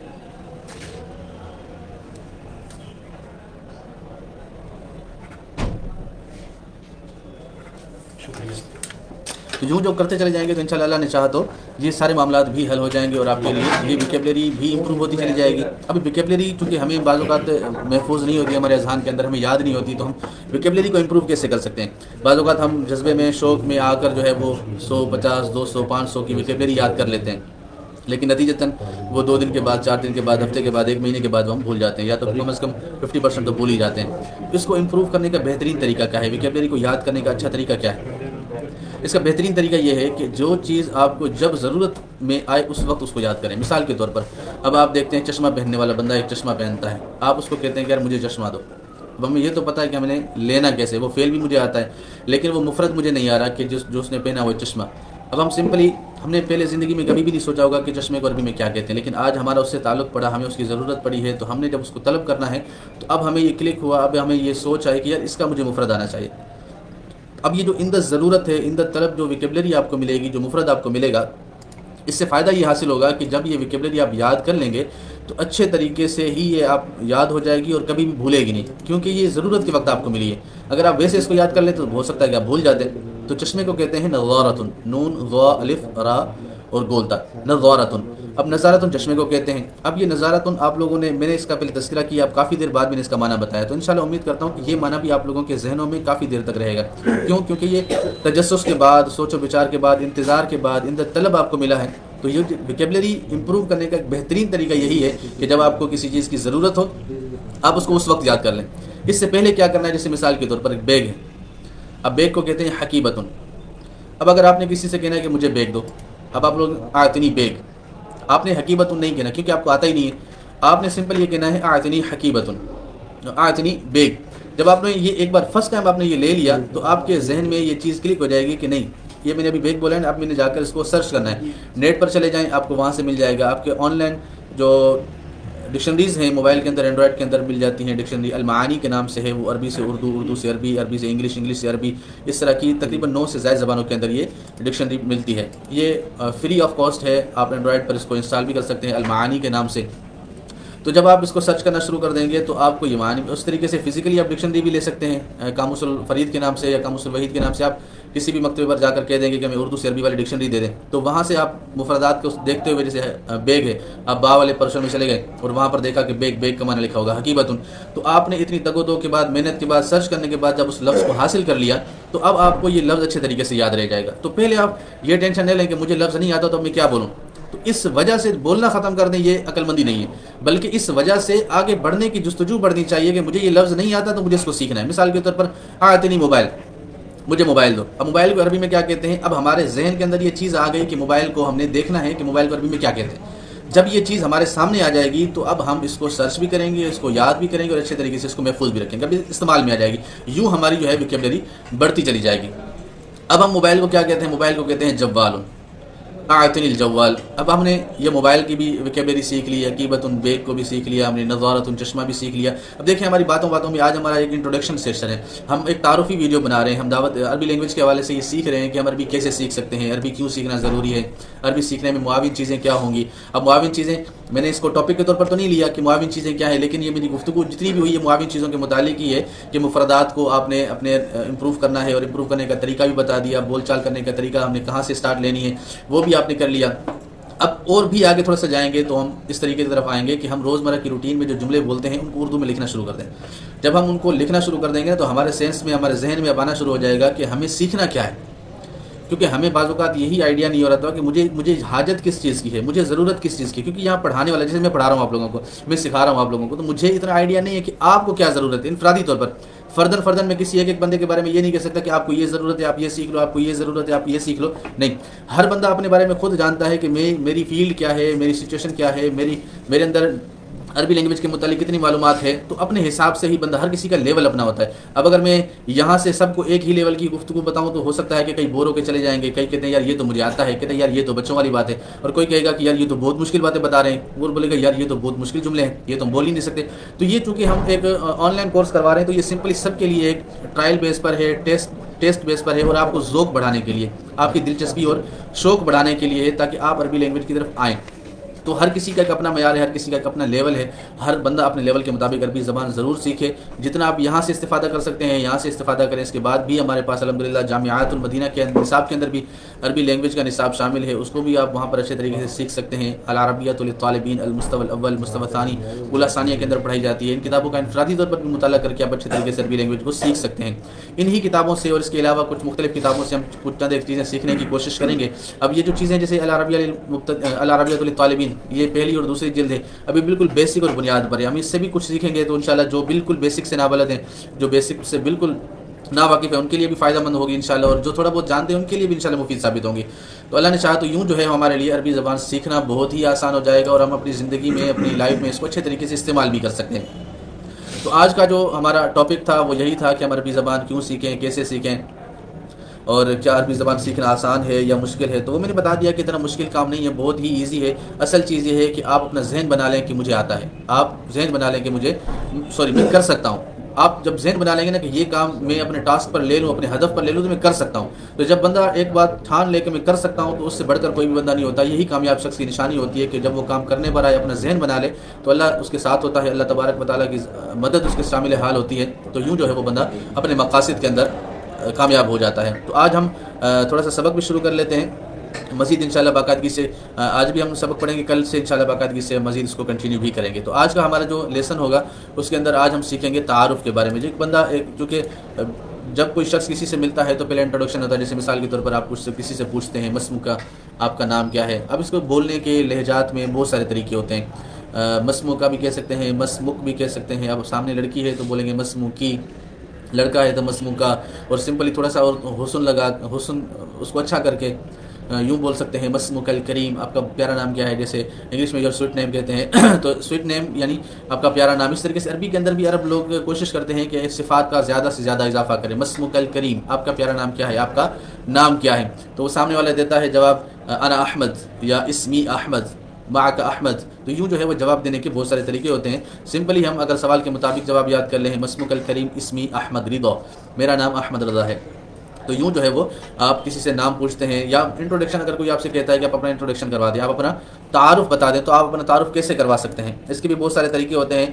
تو جو کرتے چلے جائیں گے تو انشاءاللہ اللہ نے چاہا تو یہ سارے معاملات بھی حل ہو جائیں گے، اور آپ کے لیے یہ ویکیبلری بھی امپروو ہوتی چلی جائے گی۔ ابھی ویکیبلری چونکہ ہمیں بعض اوقات محفوظ نہیں ہوتی، ہمارے اذہان کے اندر ہمیں یاد نہیں ہوتی، تو ہم ویکیبلری کو امپروو کیسے کر سکتے ہیں؟ بعض اوقات ہم جذبے میں، شوق میں آ کر جو ہے وہ 100، 50، 200، 500 کی ویکیبلری یاد کر لیتے ہیں، لیکن نتیجتاً وہ 2 دن کے بعد، 4 دن کے بعد، ہفتے کے بعد، 1 مہینے کے بعد وہ ہم بھول جاتے ہیں، یا تو کم از کم 50% تو بھول ہی جاتے ہیں۔ اس کو امپروو کرنے کا بہترین طریقہ کیا ہے؟ ویکیبلری کو یاد کرنے کا اچھا طریقہ کیا ہے؟ اس کا بہترین طریقہ یہ ہے کہ جو چیز آپ کو جب ضرورت میں آئے اس وقت اس کو یاد کریں۔ مثال کے طور پر اب آپ دیکھتے ہیں چشمہ پہننے والا بندہ ایک چشمہ پہنتا ہے، آپ اس کو کہتے ہیں کہ یار مجھے چشمہ دو۔ اب ہمیں یہ تو پتہ ہے کہ ہم نے لینا کیسے، وہ فعل بھی مجھے آتا ہے، لیکن وہ مفرد مجھے نہیں آ رہا کہ جو اس نے پہنا وہ چشمہ۔ اب ہم سمپلی، ہم نے پہلے زندگی میں کبھی بھی نہیں سوچا ہوگا کہ چشمے کو عربی میں کیا کہتے ہیں، لیکن آج ہمارا اس سے تعلق پڑا، ہمیں اس کی ضرورت پڑی ہے، تو ہم نے جب اس کو طلب کرنا ہے تو اب ہمیں یہ کلک ہوا، اب ہمیں یہ سوچ آئی کہ یار اس کا مجھے مفرد آنا چاہیے۔ اب یہ جو اندر ضرورت ہے، اندر طلب جو ویکیبلری آپ کو ملے گی، جو مفرد آپ کو ملے گا، اس سے فائدہ یہ حاصل ہوگا کہ جب یہ ویکیبلری آپ یاد کر لیں گے تو اچھے طریقے سے ہی یہ آپ یاد ہو جائے گی، اور کبھی بھی بھولے گی نہیں، کیونکہ یہ ضرورت کے وقت آپ کو ملی ہے۔ اگر آپ ویسے اس کو یاد کر لیں تو ہو سکتا ہے کہ آپ بھول جاتے ہیں۔ تو چشمے کو کہتے ہیں نظارۃن، نون ضا الف را اور گولتا، نظارۃن۔ اب نظارۃن چشمے کو کہتے ہیں۔ اب یہ نظارۃن آپ لوگوں نے، میں نے اس کا پہلے تذکرہ کیا، اب کافی دیر بعد میں نے اس کا معنی بتایا، تو انشاءاللہ امید کرتا ہوں کہ یہ معنی بھی آپ لوگوں کے ذہنوں میں کافی دیر تک رہے گا۔ کیوں؟ کیونکہ یہ تجسس کے بعد، سوچ و بچار کے بعد، انتظار کے بعد اندر طلب آپ کو ملا ہے۔ تو یہ ویکیبلری امپروو کرنے کا ایک بہترین طریقہ یہی ہے کہ جب آپ کو کسی چیز کی ضرورت ہو آپ اس کو اس وقت یاد کر لیں۔ اس سے پہلے کیا کرنا ہے؟ جیسے مثال کے طور پر ایک بیگ ہے، اب بیگ کو کہتے ہیں حقیبتن۔ اب اگر آپ نے کسی سے کہنا ہے کہ مجھے بیگ دو، اب آپ لوگ آتنی بیگ، آپ نے حقیبتن نہیں کہنا کیونکہ آپ کو آتا ہی نہیں ہے، آپ نے سمپل یہ کہنا ہے آتنی حقیبتن، آتنی بیگ۔ جب آپ نے یہ ایک بار فرسٹ ٹائم آپ نے یہ لے لیا تو آپ کے ذہن میں یہ چیز کلک ہو جائے گی کہ نہیں، یہ میں نے ابھی بیگ بولا ہے نا، اب میں نے جا کر اس کو سرچ کرنا ہے، نیٹ پر چلے جائیں، آپ کو وہاں سے مل جائے گا۔ آپ کے آن لائن جو ڈکشنریز ہیں موبائل کے اندر، اینڈرائڈ کے اندر مل جاتی ہیں ڈکشنری، المعانی کے نام سے ہے، وہ عربی سے اردو، اردو سے عربی، عربی سے انگلش، انگلش سے عربی، اس طرح کی تقریباً 9 سے زائد زبانوں کے اندر یہ ڈکشنری ملتی ہے۔ یہ فری آف کاسٹ ہے، آپ اینڈرائڈ پر اس کو انسٹال بھی کر سکتے ہیں المعانی کے نام سے۔ تو جب آپ اس کو سرچ کرنا شروع کر دیں گے تو آپ کو یہ معنی، اس طریقے سے فزیکلی آپ ڈکشنری بھی لے سکتے ہیں، قاموس الفرید کے نام سے یا قاموس الوحید کے نام سے، آپ کسی بھی مکتبے پر جا کر کہہ دیں گے کہ ہمیں اردو سے عربی والی ڈکشنری دے دیں، تو وہاں سے آپ مفردات کو دیکھتے ہوئے، جیسے بیگ ہے، آپ با والے پرشن میں چلے گئے اور وہاں پر دیکھا کہ بیگ، بیگ کا معنی لکھا ہوگا حقیبتن، تو آپ نے اتنی تگ و دو کے بعد، محنت کے بعد، سرچ کرنے کے بعد جب اس لفظ کو حاصل کر لیا تو اب آپ کو یہ لفظ اچھے طریقے سے یاد رہ جائے گا۔ تو پہلے آپ یہ ٹینشن نہ لیں کہ مجھے لفظ نہیں آتا تو میں کیا بولوں، تو اس وجہ سے بولنا ختم کر دیں، یہ عقل مندی نہیں ہے، بلکہ اس وجہ سے آگے بڑھنے کی جستجو بڑھنی چاہیے کہ مجھے یہ لفظ نہیں آتا تو مجھے اس کو سیکھنا ہے۔ مثال کے طور پر آتنی موبائل، مجھے موبائل دو، اب موبائل کو عربی میں کیا کہتے ہیں، اب ہمارے ذہن کے اندر یہ چیز آ گئی کہ موبائل کو ہم نے دیکھنا ہے کہ موبائل کو عربی میں کیا کہتے ہیں۔ جب یہ چیز ہمارے سامنے آ جائے گی تو اب ہم اس کو سرچ بھی کریں گے، اس کو یاد بھی کریں گے اور اچھے طریقے سے اس کو محفوظ بھی رکھیں گے، اب استعمال میں آ جائے گی، یوں ہماری جو ہے ویکیبلری بڑھتی چلی جائے گی۔ اب ہم موبائل کو کیا کہتے ہیں، موبائل کو کہتے ہیں جوال، آتنی الجوال۔ اب ہم نے یہ موبائل کی بھی ویکیبلری سیکھ لی، حقیبتن بیگ کو بھی سیکھ لیا ہم نے، نظارۃ چشمہ بھی سیکھ لیا۔ اب دیکھیں ہماری باتوں میں آج ہمارا ایک انٹروڈکشن سیشن ہے، ہم ایک تعارفی ویڈیو بنا رہے ہیں، ہم دعوت عربی لینگویج کے حوالے سے یہ سیکھ رہے ہیں کہ ہم عربی کیسے سیکھ سکتے ہیں، عربی کیوں سیکھنا ضروری ہے، عربی سیکھنے میں معاون چیزیں کیا ہوں گی۔ اب معاون چیزیں میں نے اس کو ٹاپک کے طور پر تو نہیں لیا کہ معاون چیزیں کیا ہیں، لیکن یہ میری گفتگو جتنی بھی ہوئی ہے معاون چیزوں کے متعلق ہی ہے کہ مفردات کو آپ نے اپنے امپروو کرنا ہے، اور امپروو کرنے کا طریقہ بھی بتا دیا، بول چال کرنے کا طریقہ ہم نے کہاں سے سٹارٹ لینی ہے وہ بھی آپ نے کر لیا۔ اب اور بھی آگے تھوڑا سا جائیں گے تو ہم اس طریقے کی طرف آئیں گے کہ ہم روزمرہ کی روٹین میں جو جملے بولتے ہیں ان کو اردو میں لکھنا شروع کر دیں۔ جب ہم ان کو لکھنا شروع کر دیں گے تو ہمارے سینس میں، ہمارے ذہن میں اب آنا شروع ہو جائے گا کہ ہمیں سیکھنا کیا ہے، کیونکہ ہمیں بعض اوقات یہی آئیڈیا نہیں ہو رہا تھا کہ مجھے حاجت کس چیز کی ہے، مجھے ضرورت کس چیز کی، کیونکہ یہاں پڑھانے والا، جیسے میں پڑھا رہا ہوں آپ لوگوں کو، میں سکھا رہا ہوں آپ لوگوں کو، تو مجھے اتنا آئیڈیا نہیں ہے کہ آپ کو کیا ضرورت ہے انفرادی طور پر۔ فردن میں کسی ایک بندے کے بارے میں یہ نہیں کہہ سکتا کہ آپ کو یہ ضرورت ہے، آپ یہ سیکھ لو، آپ کو یہ ضرورت ہے، آپ یہ سیکھ لو، نہیں، ہر بندہ اپنے بارے میں خود جانتا ہے کہ میری فیلڈ کیا ہے، میری سچویشن کیا ہے، میرے اندر عربی لینگویج کے متعلق کتنی معلومات ہے، تو اپنے حساب سے ہی بندہ، ہر کسی کا لیول اپنا ہوتا ہے۔ اب اگر میں یہاں سے سب کو ایک ہی لیول کی گفتگو بتاؤں تو ہو سکتا ہے کہ کئی بور ہو کے چلے جائیں گے، کئی کہتے ہیں یار یہ تو مجھے آتا ہے، کہتے ہیں یار یہ تو بچوں والی بات ہے، اور کوئی کہے گا کہ یار یہ تو بہت مشکل باتیں بتا رہے ہیں، اور بولے گا یار یہ تو بہت مشکل جملے ہیں، یہ تو ہم بول ہی نہیں سکتے۔ تو یہ چونکہ ہم ایک آن لائن کورس کروا رہے ہیں تو یہ سمپلی سب کے لیے ایک ٹرائل بیس پر ہے، ٹیسٹ بیس پر ہے، اور آپ کو ذوق بڑھانے کے لیے، آپ کی دلچسپی اور شوق بڑھانے کے لیے ہے، تاکہ آپ عربی لینگویج کی طرف آئیں۔ تو ہر کسی کا ایک اپنا معیار ہے، ہر کسی کا ایک اپنا لیول ہے، ہر بندہ اپنے لیول کے مطابق عربی زبان ضرور سیکھے۔ جتنا آپ یہاں سے استفادہ کر سکتے ہیں یہاں سے استفادہ کریں، اس کے بعد بھی ہمارے پاس الحمدللہ جامعات المدینہ کے نصاب کے اندر بھی عربی لینگویج کا نصاب شامل ہے، اس کو بھی آپ وہاں پر اچھے طریقے سے سیکھ سکتے ہیں۔ العربیۃ للطالبین، المستوى الاول، مستوى الثانی، اولى ثانیہ کے اندر پڑھائی جاتی ہے۔ ان کتابوں کا انفرادی طور پر بھی مطالعہ کر کے آپ اچھے طریقے سے عربی لینگویج کو سیکھ سکتے ہیں۔ انہی کتابوں سے اور اس کے علاوہ کچھ مختلف کتابوں سے ہم کچھ چند ایک چیزیں سیکھنے کی کوشش کریں گے۔ اب یہ جو چیزیں جیسے العربیۃ للطالبین، یہ پہلی اور دوسری جلد ہے، ابھی بالکل بیسک اور بنیاد پر ہے، ہم اس سے بھی کچھ سیکھیں گے تو انشاءاللہ جو بالکل بیسک سے نابلد ہیں، جو بیسک سے بالکل ناواقف ہیں، ان کے لیے بھی فائدہ مند ہوگی انشاءاللہ، اور جو تھوڑا بہت جانتے ہیں ان کے لیے بھی انشاءاللہ مفید ثابت ہوں گی۔ تو اللہ نے چاہا تو یوں جو ہے ہمارے لیے عربی زبان سیکھنا بہت ہی آسان ہو جائے گا، اور ہم اپنی زندگی میں، اپنی لائف میں اس کو اچھے طریقے سے استعمال بھی کر سکتے ہیں۔ تو آج کا جو ہمارا ٹاپک تھا وہ یہی تھا کہ ہم عربی زبان کیوں سیکھیں، کیسے سیکھیں، اور کیا عربی زبان سیکھنا آسان ہے یا مشکل ہے۔ تو وہ میں نے بتا دیا کہ اتنا مشکل کام نہیں ہے، بہت ہی ایزی ہے۔ اصل چیز یہ ہے کہ آپ اپنا ذہن بنا لیں کہ مجھے آتا ہے، آپ ذہن بنا لیں کہ میں کر سکتا ہوں۔ آپ جب ذہن بنا لیں گے نا کہ یہ کام میں اپنے ٹاسک پر لے لوں، اپنے ہدف پر لے لوں تو میں کر سکتا ہوں، تو جب بندہ ایک بات ٹھان لے کہ میں کر سکتا ہوں تو اس سے بڑھ کر کوئی بھی بندہ نہیں ہوتا۔ یہی کامیاب شخص کی نشانی ہوتی ہے کہ جب وہ کام کرنے پر آئے، اپنا ذہن بنا لے تو اللہ اس کے ساتھ ہوتا ہے، اللہ تبارک و تعالیٰ کی مدد اس کے شامل حال ہوتی ہے، تو یوں جو ہے وہ بندہ اپنے مقاصد کے اندر کامیاب ہو جاتا ہے۔ تو آج ہم تھوڑا سا سبق بھی شروع کر لیتے ہیں مزید انشاءاللہ باقاعدگی سے، آج بھی ہم سبق پڑھیں گے، کل سے انشاءاللہ باقاعدگی سے مزید اس کو کنٹینیو بھی کریں گے۔ تو آج کا ہمارا جو لیسن ہوگا اس کے اندر آج ہم سیکھیں گے تعارف کے بارے میں۔ جو ایک بندہ جو کہ جب کوئی شخص کسی سے ملتا ہے تو پہلے انٹروڈکشن ہوتا ہے، جیسے مثال کے طور پر آپ کسی سے پوچھتے ہیں مسمو کا، آپ کا نام کیا ہے۔ اب اس کو بولنے کے لہجات میں بہت سارے طریقے ہوتے ہیں، مسمو کا بھی کہہ سکتے ہیں، مسمک بھی کہہ سکتے ہیں۔ اب سامنے لڑکی ہے تو بولیں گے مسمو کی، لڑکا ہے تو مسمو کا، اور سمپلی تھوڑا سا اور حسن اس کو اچھا کر کے یوں بول سکتے ہیں مسمک الکریم، آپ کا پیارا نام کیا ہے، جیسے انگلش میں جو سویٹ نیم کہتے ہیں تو سویٹ نیم یعنی آپ کا پیارا نام. اس طریقے سے عربی کے اندر بھی عرب لوگ کوشش کرتے ہیں کہ صفات کا زیادہ سے زیادہ اضافہ کریں. مسمک الکریم، آپ کا پیارا نام کیا ہے، آپ کا نام کیا ہے. تو وہ سامنے والا دیتا ہے جواب انا احمد یا اسمی احمد معک احمد. تو یوں جو ہے وہ جواب دینے کے بہت سارے طریقے ہوتے ہیں. سمپلی ہم اگر سوال کے مطابق جواب یاد کر لیں مسمک الکریم اسمی احمد رضا، میرا نام احمد رضا ہے. تو یوں جو ہے وہ آپ کسی سے نام پوچھتے ہیں یا انٹروڈکشن اگر کوئی آپ سے کہتا ہے کہ آپ اپنا انٹروڈکشن کروا دیں، آپ اپنا تعارف بتا دیں، تو آپ اپنا تعارف کیسے کروا سکتے ہیں. اس کے بھی بہت سارے طریقے ہوتے ہیں،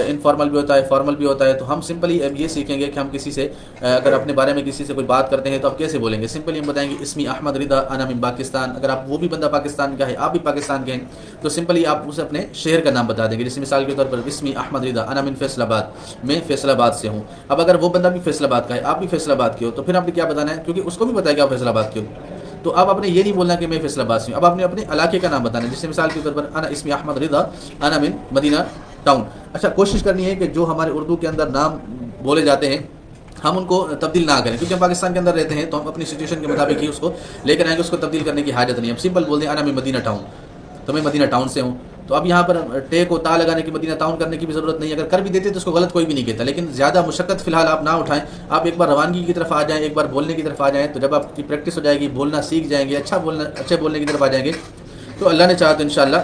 انفارمل بھی ہوتا ہے، فارمل بھی ہوتا ہے. تو ہم سمپلی اب یہ سیکھیں گے کہ ہم کسی سے اگر اپنے بارے میں کسی سے کوئی بات کرتے ہیں تو آپ کیسے بولیں گے. سمپلی ہم بتائیں گے اسمی احمد رضا انا من پاکستان. اگر آپ وہ بھی بندہ پاکستان کا ہے، آپ بھی پاکستان کے ہیں، تو سمپلی آپ اسے اپنے شہر کا نام بتا دیں گے. جیسے مثال کے طور پر اسمی احمد رضا انا من فیصل آباد، میں فیصل آباد سے ہوں. اب اگر وہ بندہ بھی فیصل آباد کا ہے، آپ بھی فیصل آباد کے ہو، تو پھر آپ نے کیا بتانا ہے، کیونکہ اس کو بھی پتا ہے کہ آپ فیصل آباد کے ہو. تو اب آپ نے یہ نہیں بولنا کہ میں فیصل آباد سے ہوں، اب آپ نے اپنے علاقے کا نام بتانا ہے. جیسے مثال کے طور پر انا اسمی احمد رضا انا من مدینہ ٹاؤن. اچھا، کوشش کرنی ہے کہ جو ہمارے اردو کے اندر نام بولے جاتے ہیں ہم ان کو تبدیل نہ کریں، کیونکہ ہم پاکستان کے اندر رہتے ہیں تو ہم اپنی سچویشن کے مطابق ہی اس کو لے کر آئیں گے. اس کو تبدیل کرنے کی حاجت نہیں. ہم سمپل بول دیں انا من مدینہ ٹاؤن، تو میں مدینہ ٹاؤن سے ہوں. تو اب یہاں پر ٹے کو تا لگانے کی مدینہ ٹاؤن کرنے کی بھی ضرورت نہیں. اگر کر بھی دیتے تو اس کو غلط کوئی بھی نہیں کہتا، لیکن زیادہ مشقت فی الحال آپ نہ اٹھائیں. آپ ایک بار روانگی کی طرف آ جائیں، ایک بار بولنے کی طرف آ جائیں، تو جب آپ کی پریکٹس ہو جائے گی، بولنا سیکھ جائیں گے، اچھے بولنے کی طرف آ جائیں گے، تو اللہ نے چاہا تو انشاءاللہ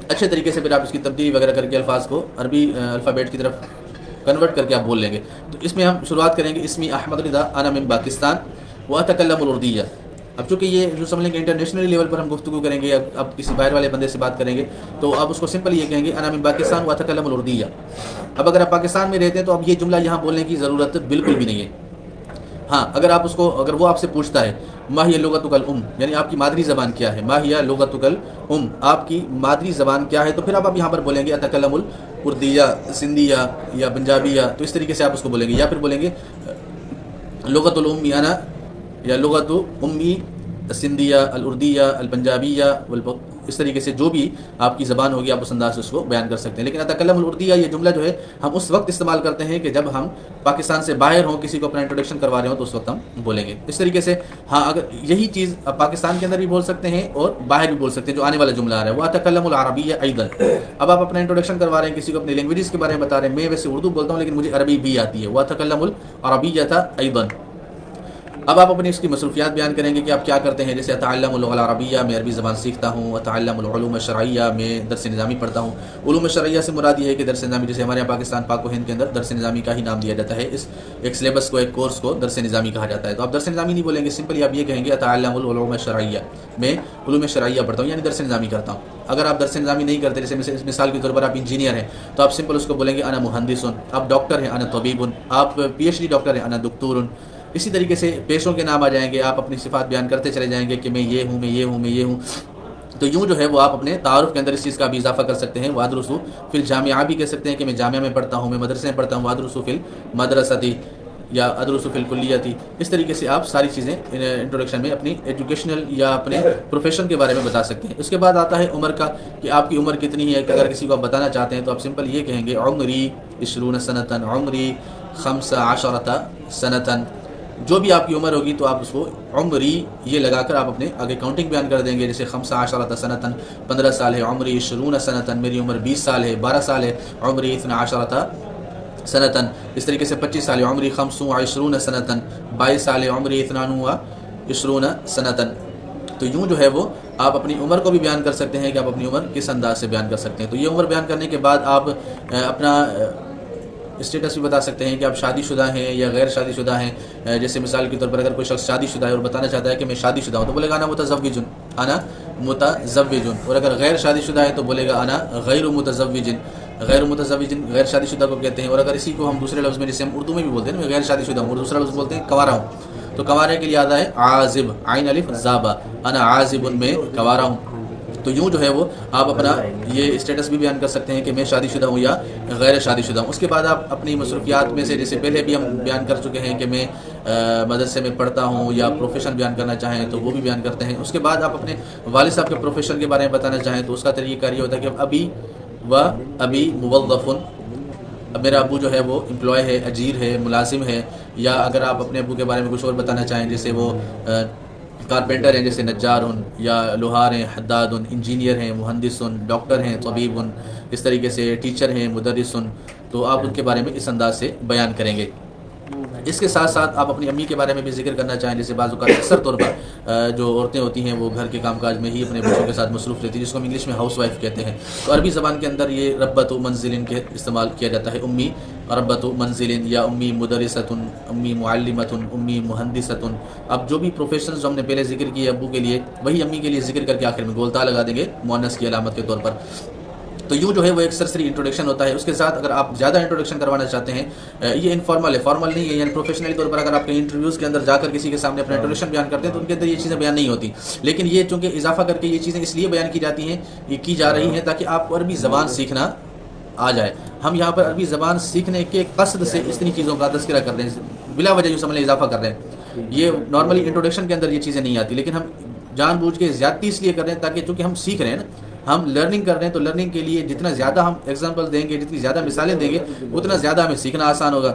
اچھے طریقے سے پھر آپ اس کی تبدیلی وغیرہ کر کے الفاظ کو عربی الفابیٹ کی طرف کنورٹ کر کے آپ بول لیں گے. تو اس میں ہم شروعات کریں گے اسمی احمد رضا انا من پاکستان واتکلم الاردیہ. اب چونکہ یہ جو سمجھ لیں کہ انٹرنیشنل لیول پر ہم گفتگو کریں گے، اب کسی باہر والے بندے سے بات کریں گے تو آپ اس کو سمپل یہ کہیں گے انا من پاکستان واتکلم الاردیہ. اب اگر آپ پاکستان میں رہتے ہیں تو اب یہ جملہ یہاں بولنے کی ضرورت بالکل بھی نہیں ہے. ہاں، اگر وہ آپ سے پوچھتا ہے ما ہی لغتک الام، یعنی آپ کی مادری زبان کیا ہے، ما ہی لغتک الام، آپ کی مادری زبان کیا ہے، تو پھر آپ یہاں پر بولیں گے اتکلم الاردیہ سندھیہ یا پنجابیہ. تو اس طریقے سے آپ اس کو بولیں گے. یا پھر بولیں گے لغت الام انا یا لغت امی سندھیہ الاردیہ الپنجابیہ اس طریقے سے جو بھی آپ کی زبان ہوگی آپ اس انداز سے اس کو بیان کر سکتے ہیں. لیکن اتکلم الاردیہ یہ جملہ جو ہے ہم اس وقت استعمال کرتے ہیں کہ جب ہم پاکستان سے باہر ہوں، کسی کو اپنا انٹروڈکشن کروا رہے ہوں، تو اس وقت ہم بولیں گے اس طریقے سے. ہاں، اگر یہی چیز آپ پاکستان کے اندر بھی بول سکتے ہیں اور باہر بھی بول سکتے ہیں. جو آنے والا جملہ آ رہا ہے وہ اتکلم العربیہ ایضا. اب آپ اپنا انٹروڈکشن کروا رہے ہیں، کسی کو اپنی لینگویجز کے بارے میں بتا رہے ہیں. میں ویسے اردو بولتا ہوں لیکن مجھے عربی بھی آتی ہے. واتکلم العربیہ ایضا. اب آپ اپنی اس کی مصروفیات بیان کریں گے کہ آپ کیا کرتے ہیں. جیسے اتعلم اللغة العربیہ، میں عربی زبان سیکھتا ہوں. اتعلم العلوم الشرعیہ، میں درس نظامی پڑھتا ہوں. علوم شرعیہ سے مراد یہ ہے کہ درس نظامی، جیسے ہمارے یہاں پاکستان پاک و ہند کے اندر درس نظامی کا ہی نام دیا جاتا ہے. ایک سلیبس کو، ایک کورس کو درس نظامی کہا جاتا ہے. تو آپ درس نظامی نہیں بولیں گے، سمپلی آپ یہ کہیں گے اتعلم العلوم الشرعیہ، میں علوم شرعیہ پڑھتا ہوں، یعنی درس نظامی کرتا ہوں. اگر آپ درس نظامی نہیں کرتے، جیسے مثال کے طور پر آپ انجینئر ہیں، تو آپ سمپل اس کو بولیں گے انا مہندس. آپ ڈاکٹر ہیں انا طبیب. آپ PhD ڈاکٹر ہیں انا دکتور. اسی طریقے سے پیشوں کے نام آ جائیں گے، آپ اپنی صفات بیان کرتے چلے جائیں گے کہ میں یہ ہوں، میں یہ ہوں، میں یہ ہوں. تو یوں جو ہے وہ آپ اپنے تعارف کے اندر اس چیز کا بھی اضافہ کر سکتے ہیں. وادرسو فی الجامعہ بھی کہہ سکتے ہیں کہ میں جامعہ میں پڑھتا ہوں، میں مدرسے میں پڑھتا ہوں. وادرسو فی المدرسۃ یا ادرسو فی الکلیۃ. اس طریقے سے آپ ساری چیزیں انٹروڈکشن میں اپنی ایجوکیشنل یا اپنے پروفیشن کے بارے میں بتا سکتے ہیں. اس کے بعد آتا ہے عمر کا، کہ آپ کی عمر کتنی ہے. اگر کسی کو آپ بتانا چاہتے ہیں تو آپ سمپل یہ کہیں گے عمری 20 سنۃ، عمری 15 سنۃ. جو بھی آپ کی عمر ہوگی تو آپ اس کو عمری یہ لگا کر آپ اپنے آگے کاؤنٹنگ بیان کر دیں گے. جیسے 15 سنۃ 15 سال ہے. عمری 20 سنۃ، میری عمر 20 سال ہے، 12 سال ہے. عمری 12 سنۃ. اس طریقے سے 25 سال ہے. عمری 25 سنۃ. 22 سال ہے. عمری 22 سنۃ. تو یوں جو ہے وہ آپ اپنی عمر کو بھی بیان کر سکتے ہیں کہ آپ اپنی عمر کس انداز سے بیان کر سکتے ہیں. تو یہ عمر بیان کرنے کے بعد آپ اپنا اسٹیٹس بھی بتا سکتے ہیں کہ آپ شادی شدہ ہیں یا غیر شادی شدہ ہیں. جیسے مثال کے طور پر اگر کوئی شخص شادی شدہ ہے اور بتانا چاہتا ہے کہ میں شادی شدہ ہوں، تو بولے گا انا متزوج، انا متزوج. اور اگر غیر شادی شدہ ہے تو بولے گا انا غیر متزوج. غیر متزوج غیر شادی شدہ کو کہتے ہیں. اور اگر اسی کو ہم دوسرے لفظ میں، جیسے ہم اردو میں بھی بولتے ہیں میں غیر شادی شدہ ہوں، اور دوسرا لفظ بولتے ہیں کنوارا ہوں، تو کنوارے کے لیے آتا ہے عازب، عین الف زابا، انا عازب، میں کنوارا ہوں. تو یوں جو ہے وہ آپ اپنا یہ اسٹیٹس بھی بیان کر سکتے ہیں کہ میں شادی شدہ ہوں یا غیر شادی شدہ ہوں. اس کے بعد آپ اپنی مصروفیات میں سے، جیسے پہلے بھی ہم بیان کر چکے ہیں کہ میں مدرسے میں پڑھتا ہوں، یا پروفیشن بیان کرنا چاہیں تو وہ بھی بیان کرتے ہیں. اس کے بعد آپ اپنے والد صاحب کے پروفیشن کے بارے میں بتانا چاہیں تو اس کا طریقہ کار یہ ہوتا ہے کہ ابی موظف، میرا ابو جو ہے وہ امپلائی ہے، اجیر ہے، ملازم ہے. یا اگر آپ اپنے ابو کے بارے میں کچھ اور بتانا چاہیں، جیسے وہ کارپینٹر ہیں جیسے نجار یا لوہار ہیں، حداد انجینئر ہیں، مہندس ڈاکٹر ہیں، طبیب اس طریقے سے ٹیچر ہیں، مدرس تو آپ ان کے بارے میں اس انداز سے بیان کریں گے۔ اس کے ساتھ ساتھ آپ اپنی امی کے بارے میں بھی ذکر کرنا چاہیں، جیسے بعض اوقات اکثر طور پر جو عورتیں ہوتی ہیں وہ گھر کے کام کاج میں ہی اپنے بچوں کے ساتھ مصروف رہتی ہیں، جس کو ہم انگلش میں ہاؤس وائف کہتے ہیں۔ تو عربی زبان کے اندر یہ ربۃ منزل کے استعمال کیا جاتا ہے، امی ربۃ منزل یا امی مدرسۃ، امی معلمۃ، امی مہندسۃ۔ اب جو بھی پروفیشنز جو ہم نے پہلے ذکر کیے ابو کے لیے، وہی امی کے لیے ذکر کر کے آخر میں گولتا لگا دیں گے مؤنث کی علامت کے طور پر۔ تو یوں جو ہے وہ ایک سرسری انٹروڈکشن ہوتا ہے۔ اس کے ساتھ اگر آپ زیادہ انٹروڈکشن کروانا چاہتے ہیں، یہ انفارمل ہے، فارمل نہیں ہے، یعنی پروفیشنلی طور پر اگر آپ کے انٹرویوز کے اندر جا کر کسی کے سامنے اپنا انٹروڈکشن بیان کرتے ہیں تو ان کے اندر یہ چیزیں بیان نہیں ہوتی، لیکن یہ چونکہ اضافہ کر کے یہ چیزیں اس لیے بیان کی جاتی ہیں، یہ کی جا رہی ہیں تاکہ آپ کو عربی زبان سیکھنا آ جائے۔ ہم یہاں پر عربی زبان سیکھنے کے قصد سے اتنی چیزوں کا تذکرہ کر رہے ہیں، بلا وجہ یوں سمجھ لیں اضافہ کر رہے ہیں۔ یہ نارملی انٹروڈکشن کے اندر یہ چیزیں نہیں آتی، لیکن ہم جان بوجھ کے زیادتی اس لیے کر رہے ہیں تاکہ چونکہ ہم سیکھ رہے ہیں نا، ہم لرننگ کر رہے ہیں، تو لرننگ کے لیے جتنا زیادہ ہم ایگزامپل دیں گے، جتنی زیادہ مثالیں دیں گے، اتنا زیادہ ہمیں سیکھنا آسان ہوگا،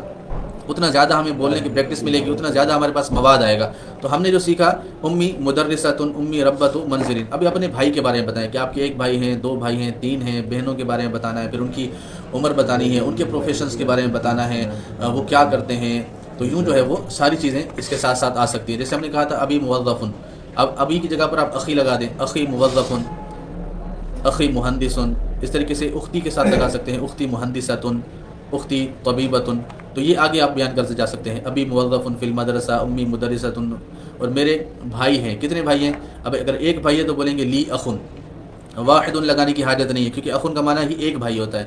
اتنا زیادہ ہمیں بولنے کی پریکٹس ملے گی، اتنا زیادہ ہمارے پاس مواد آئے گا۔ تو ہم نے جو سیکھا امی مدرسۃ، امی ربۃ منزل۔ ابھی اپنے بھائی کے بارے میں بتائیں کہ آپ کے ایک بھائی ہیں، دو بھائی ہیں، تین ہیں، بہنوں کے بارے میں بتانا ہے، پھر ان کی عمر بتانی ہے، ان کے پروفیشنز کے بارے میں بتانا ہے، وہ کیا کرتے ہیں۔ تو یوں جو ہے وہ ساری چیزیں اس کے ساتھ ساتھ آ سکتی ہیں۔ جیسے ہم نے کہا تھا ابھی موظف، اب ابھی کی جگہ پر آپ اخی لگا دیں، اخی موظف، اخی مہندس، اس طریقے سے اختی کے ساتھ لگا سکتے ہیں، اختی مہندسۃ، اختی طبیبۃ۔ تو یہ آگے آپ بیان کرتے جا سکتے ہیں، ابھی موظف فی المدرسہ، امی مدرسۃ، اور میرے بھائی ہیں، کتنے بھائی ہیں؟ اب اگر ایک بھائی ہے تو بولیں گے لی اخن، واحد لگانے کی حاجت نہیں ہے کیونکہ اخن کا معنی ہی ایک بھائی ہوتا ہے۔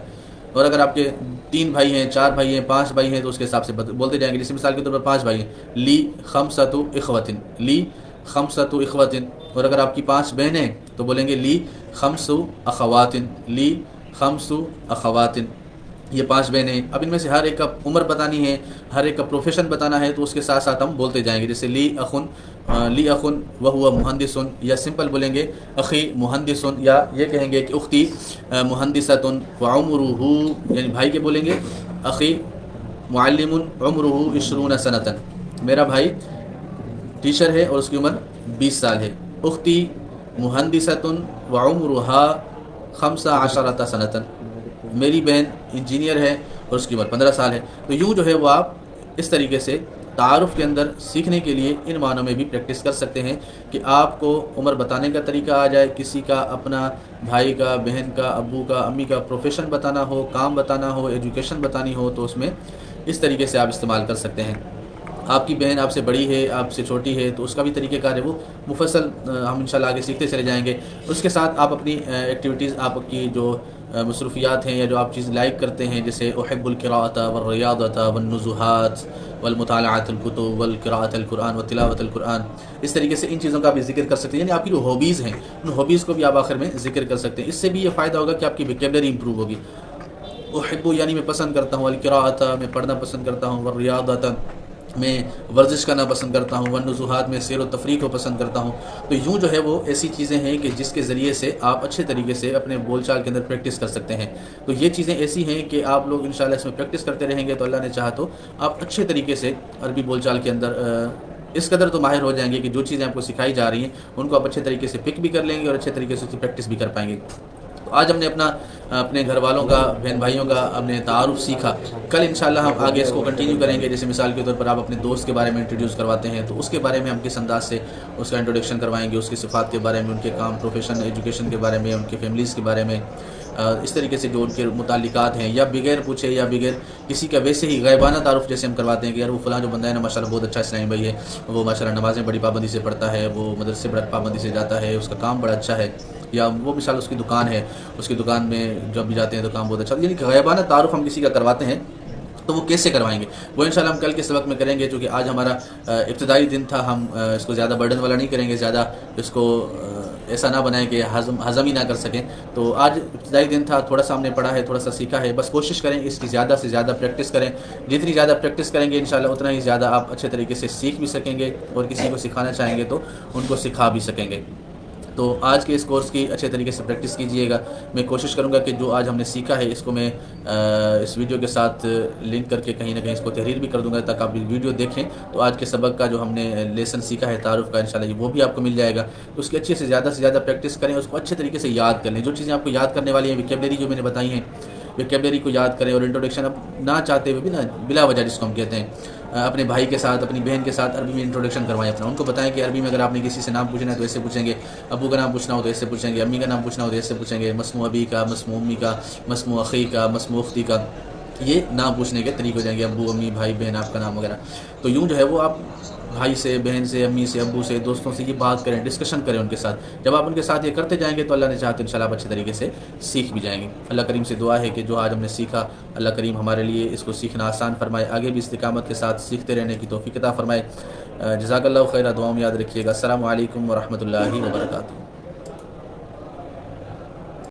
اور اگر آپ کے 3 بھائی ہیں، 4 بھائی ہیں، 5 بھائی ہیں تو اس کے حساب سے بولتے جائیں گے۔ جیسے مثال کے طور پر 5 بھائی ہیں، لی خمسۃ اخوۃ، لی خمسۃ اخوۃ۔ اور اگر آپ کی 5 بہنیں تو بولیں گے لی خمس اخوات، لی خمس اخوات۔ یہ 5 بہنیں، اب ان میں سے ہر ایک کا عمر بتانی ہے، ہر ایک کا پروفیشن بتانا ہے، تو اس کے ساتھ ساتھ ہم بولتے جائیں گے۔ جیسے لی اخن وہو مہندس، یا سمپل بولیں گے اخی مہندس، یا یہ کہیں گے کہ اختی مہندسۃ وعمرہ، یعنی بھائی کے بولیں گے اخی معلم عمرہ 20 سنۃ، میرا بھائی ٹیچر ہے اور اس کی عمر 20 سال ہے۔ اختی مہندسۃ وعمرہا 15 سنۃ، میری بہن انجینئر ہے اور اس کی عمر 15 سال ہے۔ تو یوں جو ہے وہ آپ اس طریقے سے تعارف کے اندر سیکھنے کے لیے ان معنوں میں بھی پریکٹس کر سکتے ہیں کہ آپ کو عمر بتانے کا طریقہ آ جائے، کسی کا اپنا بھائی کا، بہن کا، ابو کا، امی کا پروفیشن بتانا ہو، کام بتانا ہو، ایجوکیشن بتانی ہو، تو اس میں اس طریقے سے آپ استعمال کر سکتے ہیں۔ آپ کی بہن آپ سے بڑی ہے، آپ سے چھوٹی ہے، تو اس کا بھی طریقہ کار ہے وہ مفصل ہم انشاءاللہ آگے سیکھتے چلے جائیں گے۔ اس کے ساتھ آپ اپنی ایکٹیویٹیز، آپ کی جو مصروفیات ہیں یا جو آپ چیز لائک کرتے ہیں، جیسے احب القراءۃ والریاضۃ والنزہات والمطالعۃ الکتب والقراءۃ القرآن وتلاوۃ القرآن، اس طریقے سے ان چیزوں کا بھی ذکر کر سکتے ہیں۔ یعنی آپ کی جو ہابیز ہیں، ان ہابیز کو بھی آپ آخر میں ذکر کر سکتے ہیں۔ اس سے بھی یہ فائدہ ہوگا کہ آپ کی ویکیبلری امپروو ہوگی۔ احب یعنی میں پسند کرتا ہوں، القراءۃ میں پڑھنا پسند کرتا ہوں، والریاضۃ میں ورزش کرنا پسند کرتا ہوں، والنزہات میں سیر و تفریح کو پسند کرتا ہوں۔ تو یوں جو ہے وہ ایسی چیزیں ہیں کہ جس کے ذریعے سے آپ اچھے طریقے سے اپنے بول چال کے اندر پریکٹس کر سکتے ہیں۔ تو یہ چیزیں ایسی ہیں کہ آپ لوگ انشاءاللہ اس میں پریکٹس کرتے رہیں گے تو اللہ نے چاہا تو آپ اچھے طریقے سے عربی بول چال کے اندر اس قدر تو ماہر ہو جائیں گے کہ جو چیزیں آپ کو سکھائی جا رہی ہیں ان کو آپ اچھے طریقے سے پک بھی کر لیں گے اور اچھے طریقے سے اس کی پریکٹس بھی کر پائیں گے۔ آج ہم نے اپنے گھر والوں کا، بہن بھائیوں کا ہم نے تعارف سیکھا۔ کل انشاءاللہ ہم آگے اس کو کنٹینیو کریں گے۔ جیسے مثال کے طور پر آپ اپنے دوست کے بارے میں انٹروڈیوس کرواتے ہیں تو اس کے بارے میں ہم کس انداز سے اس کا انٹروڈکشن کروائیں گے، اس کی صفات کے بارے میں، ان کے کام، پروفیشن، ایجوکیشن کے بارے میں، ان کے فیملیز کے بارے میں، اس طریقے سے جو ان کے متعلقات ہیں، یا بغیر پوچھے یا بغیر کسی کا ویسے ہی غیبانہ تعارف جیسے ہم کرواتے ہیں کہ یار وہ فلاں جو بندہ ہے نا ماشاءاللہ بہت اچھا اسلامی بھائی ہے، وہ ماشاءاللہ نمازیں بڑی پابندی سے پڑھتا ہے، وہ مدرسے بڑا پابندی سے جاتا ہے، اس کا کام بڑا اچھا ہے، یا وہ مثال اس کی دکان ہے، اس کی دکان میں جب بھی جاتے ہیں تو کام بہت اچھا، یعنی کہ غیبانہ تعارف ہم کسی کا کرواتے ہیں تو وہ کیسے کروائیں گے وہ انشاءاللہ ہم کل کے سبق میں کریں گے۔ چونکہ آج ہمارا ابتدائی دن تھا، ہم اس کو زیادہ برڈن والا نہیں کریں گے، زیادہ اس کو ایسا نہ بنائیں کہ ہضم ہی نہ کر سکیں۔ تو آج ابتدائی دن تھا، تھوڑا سا ہم نے پڑھا ہے، تھوڑا سا سیکھا ہے، بس کوشش کریں اس کی زیادہ سے زیادہ پریکٹس کریں۔ جتنی زیادہ پریکٹس کریں گے انشاءاللہ اتنا ہی زیادہ آپ اچھے طریقے سے سیکھ بھی سکیں گے، اور کسی کو سکھانا چاہیں گے تو ان کو سکھا بھی سکیں گے۔ تو آج کے اس کورس کی اچھے طریقے سے پریکٹس کیجئے گا. میں کوشش کروں گا کہ جو آج ہم نے سیکھا ہے اس کو میں اس ویڈیو کے ساتھ لنک کر کے کہیں نہ کہیں اس کو تحریر بھی کر دوں گا تاکہ آپ ویڈیو دیکھیں تو آج کے سبق کا جو ہم نے لیسن سیکھا ہے تعارف کا انشاءاللہ وہ بھی آپ کو مل جائے گا. تو اس کی اچھے سے زیادہ پریکٹس کریں, اس کو اچھے طریقے سے یاد کر لیں. جو چیزیں آپ کو یاد کرنے والی ہیں ویکیبلری جو میں نے بتائی ہیں ویکیبلری کو یاد کریں, اور انٹروڈکشن اب نہ چاہتے ہوئے بھی نا بلا وجہ جس کو ہم کہتے ہیں اپنے بھائی کے ساتھ اپنی بہن کے ساتھ عربی میں انٹروڈکشن کروائیں اپنا. ان کو بتائیں کہ عربی میں اگر آپ نے کسی سے نام پوچھنا ہے تو ایسے پوچھیں گے, ابو کا نام پوچھنا ہو تو ایسے پوچھیں گے, امی کا نام پوچھنا ہو تو ایسے پوچھیں گے, مسمو ابی کا, مسمو امی کا, مسمو اخی کا, مسمو اختی کا, یہ نام پوچھنے کے طریقے ہو جائیں گے, ابو امی بھائی بہن آپ کا نام وغیرہ. تو یوں جو ہے وہ آپ بھائی سے, بہن سے, امی سے, ابو سے, دوستوں سے یہ بات کریں, ڈسکشن کریں ان کے ساتھ. جب آپ ان کے ساتھ یہ کرتے جائیں گے تو اللہ نے چاہا تو انشاءاللہ آپ اچھے طریقے سے سیکھ بھی جائیں گے. اللہ کریم سے دعا ہے کہ جو آج ہم نے سیکھا اللہ کریم ہمارے لیے اس کو سیکھنا آسان فرمائے, آگے بھی استقامت کے ساتھ سیکھتے رہنے کی توفیق عطا فرمائے. جزاک اللہ خیر, دعاؤں میں یاد رکھیے گا. السلام علیکم ورحمۃ اللہ وبرکاتہ.